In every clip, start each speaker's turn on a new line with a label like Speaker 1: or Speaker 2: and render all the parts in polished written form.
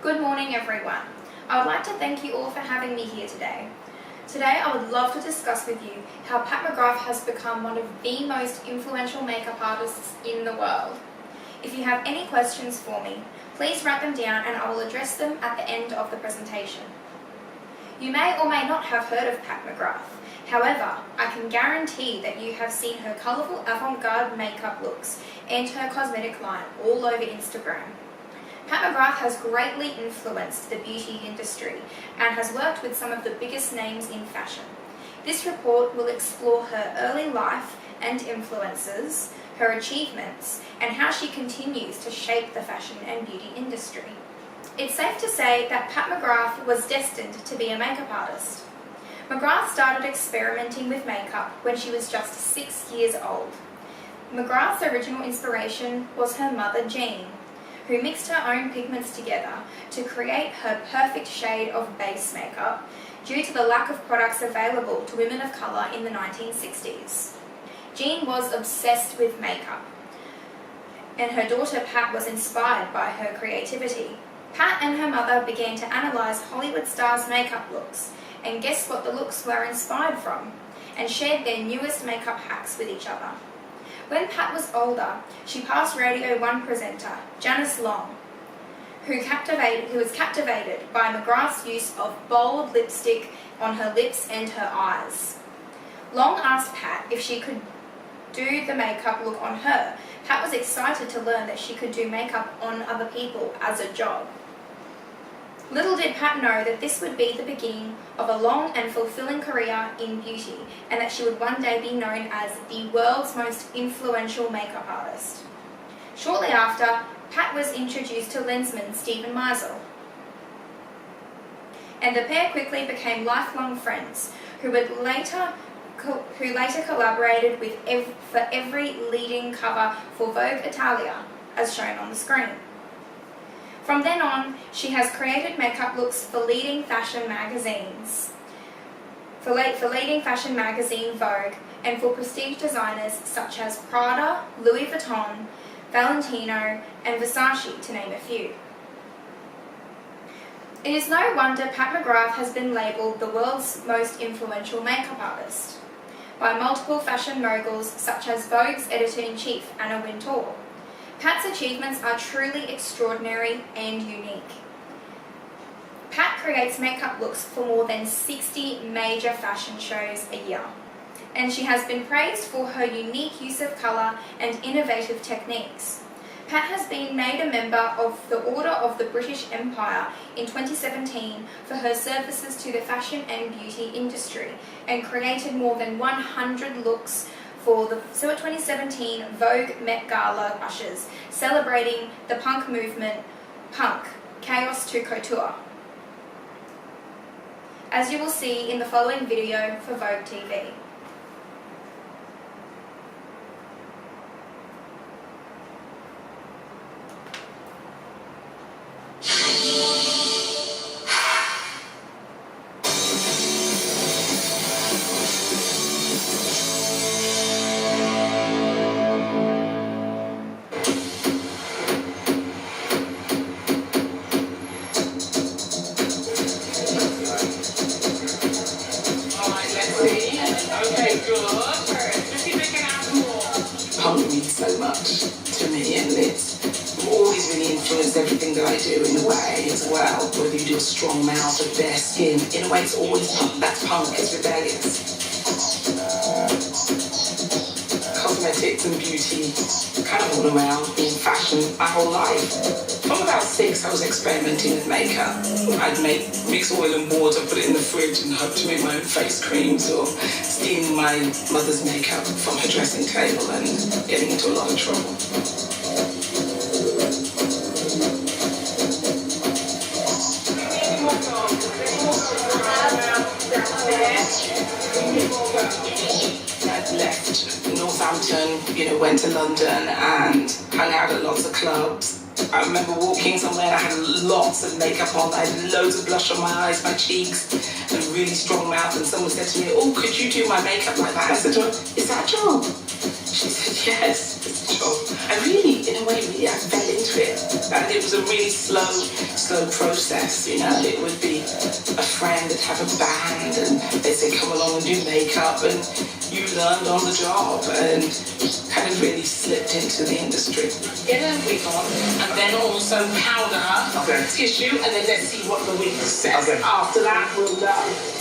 Speaker 1: Good morning, everyone. I would like to thank you all for having me here today. Today, I would love to discuss with you how Pat McGrath has become one of the most influential makeup artists in the world. If you have any questions for me, please write them down and I will address them at the end of the presentation. You may or may not have heard of Pat McGrath. However, I can guarantee that you have seen her colourful avant-garde makeup looks and her cosmetic line all over Instagram. Pat McGrath has greatly influenced the beauty industry and has worked with some of the biggest names in fashion. This report will explore her early life and influences, her achievements, and how she continues to shape the fashion and beauty industry. It's safe to say that Pat McGrath was destined to be a makeup artist. McGrath started experimenting with makeup when she was just 6 years old. McGrath's original inspiration was her mother, Jean, who mixed her own pigments together to create her perfect shade of base makeup due to the lack of products available to women of colour in the 1960s. Jean was obsessed with makeup, and her daughter Pat was inspired by her creativity. Pat and her mother began to analyse Hollywood stars' makeup looks and guess what the looks were inspired from, and shared their newest makeup hacks with each other. When Pat was older, she passed Radio 1 presenter Janice Long, who was captivated by McGrath's use of bold lipstick on her lips and her eyes. Long asked Pat if she could do the makeup look on her. Pat was excited to learn that she could do makeup on other people as a job. Little did Pat know that this would be the beginning of a long and fulfilling career in beauty, and that she would one day be known as the world's most influential makeup artist. Shortly after, Pat was introduced to lensman Steven Meisel, and the pair quickly became lifelong friends who later collaborated for every leading cover for Vogue Italia, as shown on the screen. From then on, she has created makeup looks for leading fashion magazines, for leading fashion magazine Vogue, and for prestige designers such as Prada, Louis Vuitton, Valentino, and Versace, to name a few. It is no wonder Pat McGrath has been labelled the world's most influential makeup artist by multiple fashion moguls such as Vogue's editor-in-chief, Anna Wintour. Pat's achievements are truly extraordinary and unique. Pat creates makeup looks for more than 60 major fashion shows a year, and she has been praised for her unique use of colour and innovative techniques. Pat has been made a member of the Order of the British Empire in 2017 for her services to the fashion and beauty industry, and created more than 100 looks for the 2017 Vogue Met Gala ushers, celebrating the punk movement, Punk, Chaos to Couture, as you will see in the following video for Vogue TV.
Speaker 2: Punk means so much to me, and it's always really influenced everything that I do in a way as well. Whether you do a strong mouth or bare skin, in a way it's always punk. That's punk, it's rebellious. Cosmetics and beauty, kind of all around, in fashion, my whole life. From about 6, I was experimenting with makeup. I'd mix oil and water, put it in the fridge and hope to make my own face creams, or steam my mother's makeup from her dressing table and getting into a lot of trouble. I'd left Northampton, went to London and hung out at lots of clubs. I remember walking somewhere and I had lots of makeup on. I had loads of blush on my eyes, my cheeks, and a really strong mouth. And someone said to me, "Oh, could you do my makeup like that?" I said to her, "Is that a job?" She said, "Yes, it's a job." I really, in a way, I fell into it. And it was a really slow process, you know. It would be a friend that'd have a band and they'd say, "Come along and do makeup," and you learned on the job and kind of really slipped into the industry. Get a wig on, and then also powder, tissue, and then let's see what the wig says. After that, we'll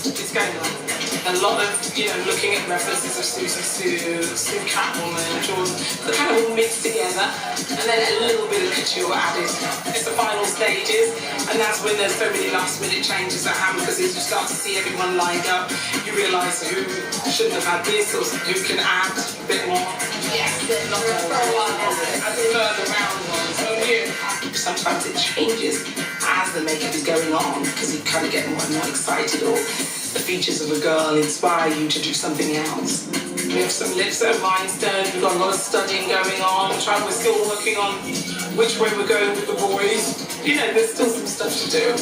Speaker 2: it's going on. A lot of, looking at references of Susie Sue, Catwoman, Jordan, the kind of all mixed together, and then a little bit of couture added. It's the final stages, and that's when there's so many last minute changes that happen, because as you start to see everyone lined up, you realise who shouldn't have had this, or who can add a bit more. Yes, not more. I prefer the round ones. So sometimes it changes as the makeup is going on, because you kind of get more and more excited, or the features of a girl inspire you to do something else. We have some lips that are rhinestone, we've got a lot of studying going on, we're still working on which way we're going with the boys. There's still some stuff to do.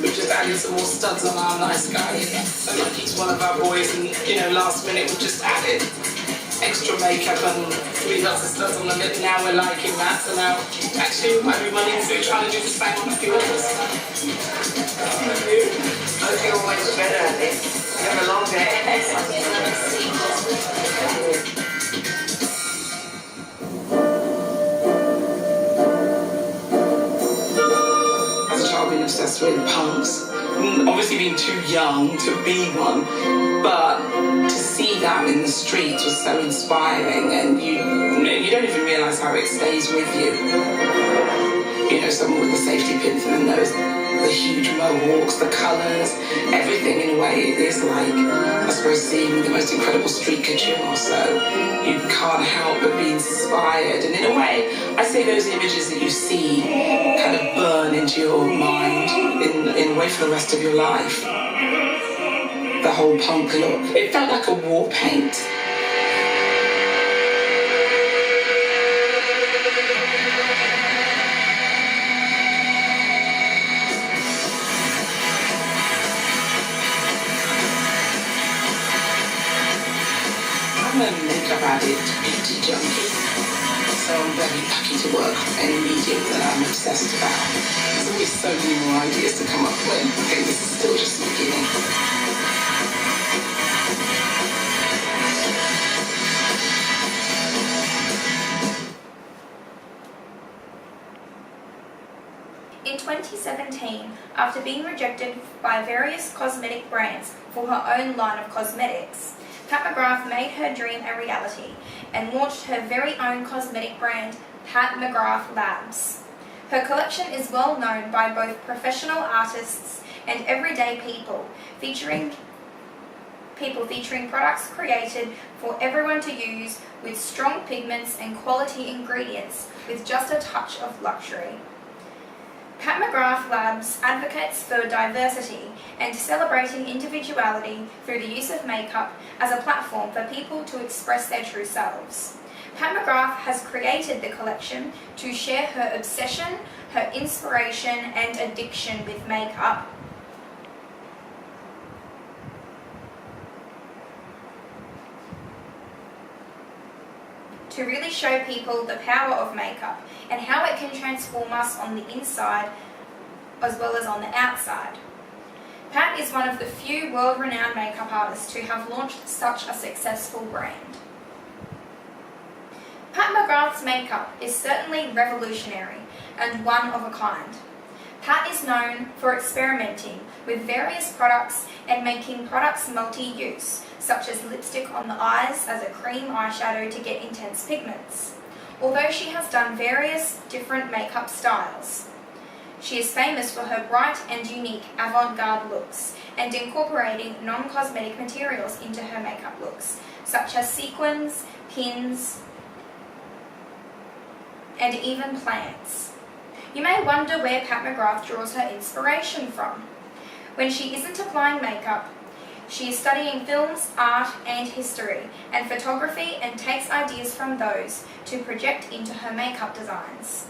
Speaker 2: We've just added some more studs on our nice guy. So like he's one of our boys, and last minute we've just added extra makeup and 3 lots of stuff on the lip. Now we're liking that, so now actually we might be running through trying to do the same on a few others.
Speaker 3: I feel much better at this. You have a long day.
Speaker 2: As a child, being obsessed with punks, obviously being too young to be one, but to see that in the streets was so inspiring, and you don't even realise how it stays with you. Someone with a safety pin for the nose, the huge mohawks, the colours, everything in a way is like, I suppose, seeing the most incredible street couture, so you can't help but be inspired. And in a way, I say those images that you see kind of burn into your mind in a way for the rest of your life. The whole punk look, it felt like a war paint. I'm a makeup addict, beauty junkie, so I'm very lucky to work with any medium that I'm obsessed about. There's always so many more ideas to come up with. I think this is still just the beginning.
Speaker 1: In 2017, after being rejected by various cosmetic brands for her own line of cosmetics, Pat McGrath made her dream a reality and launched her very own cosmetic brand, Pat McGrath Labs. Her collection is well known by both professional artists and everyday people, featuring products created for everyone to use with strong pigments and quality ingredients with just a touch of luxury. Pat McGrath Labs advocates for diversity and celebrating individuality through the use of makeup as a platform for people to express their true selves. Pat McGrath has created the collection to share her obsession, her inspiration and addiction with makeup, to really show people the power of makeup and how it can transform us on the inside as well as on the outside. Pat is one of the few world-renowned makeup artists to have launched such a successful brand. Pat McGrath's makeup is certainly revolutionary and one of a kind. Pat is known for experimenting with various products and making products multi-use, such as lipstick on the eyes as a cream eyeshadow to get intense pigments. Although she has done various different makeup styles, she is famous for her bright and unique avant-garde looks and incorporating non-cosmetic materials into her makeup looks, such as sequins, pins, and even plants. You may wonder where Pat McGrath draws her inspiration from. When she isn't applying makeup, she is studying films, art and history and photography and takes ideas from those to project into her makeup designs.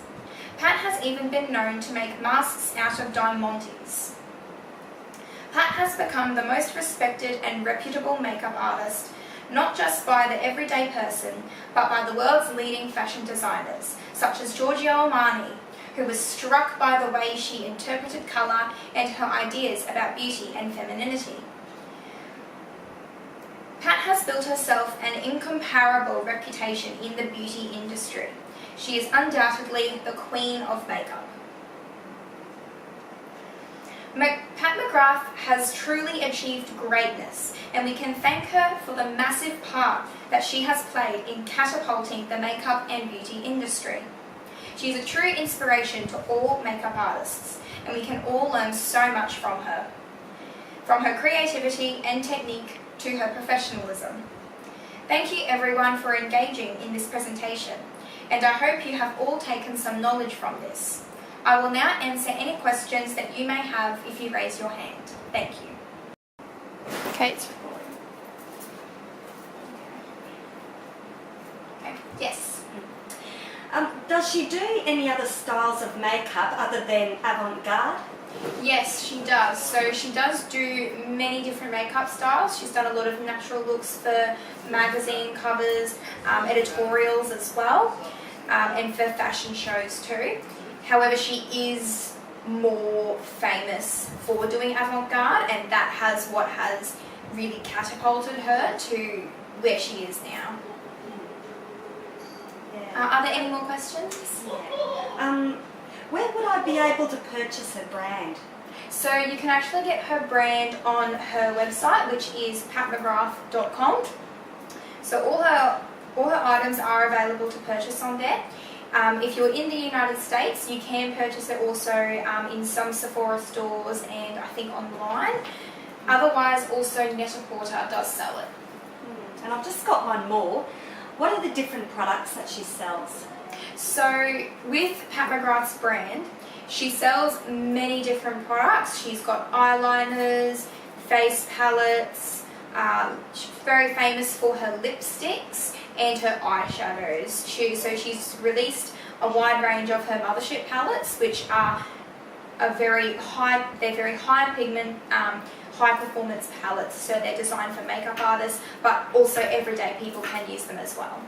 Speaker 1: Pat has even been known to make masks out of diamantes. Pat has become the most respected and reputable makeup artist, not just by the everyday person, but by the world's leading fashion designers, such as Giorgio Armani, who was struck by the way she interpreted colour and her ideas about beauty and femininity. Pat has built herself an incomparable reputation in the beauty industry. She is undoubtedly the queen of makeup. Pat McGrath has truly achieved greatness, and we can thank her for the massive part that she has played in catapulting the makeup and beauty industry. She is a true inspiration to all makeup artists, and we can all learn so much from her creativity and technique to her professionalism. Thank you everyone for engaging in this presentation, and I hope you have all taken some knowledge from this. I will now answer any questions that you may have if you raise your hand. Thank you. Okay, it's recording. Okay, yes.
Speaker 4: Does she do any other styles of makeup other than avant-garde?
Speaker 1: Yes, she does. So she does do many different makeup styles. She's done a lot of natural looks for magazine covers, editorials as well, and for fashion shows too. However, she is more famous for doing avant-garde, and that has what has really catapulted her to where she is now.
Speaker 4: Yeah.
Speaker 1: Are there any more questions?
Speaker 4: Where would I be able to purchase her brand?
Speaker 1: So you can actually get her brand on her website, which is patmcgrath.com. So all her items are available to purchase on there. If you're in the United States, you can purchase it also in some Sephora stores and I think online. Otherwise, also Net-a-Porter does sell it.
Speaker 4: And I've just got one more. What are the different products that she sells?
Speaker 1: So with Pat McGrath's brand, she sells many different products. She's got eyeliners, face palettes, she's very famous for her lipsticks and her eyeshadows. So she's released a wide range of her mothership palettes, which are very high pigment, high performance palettes. So they're designed for makeup artists, but also everyday people can use them as well.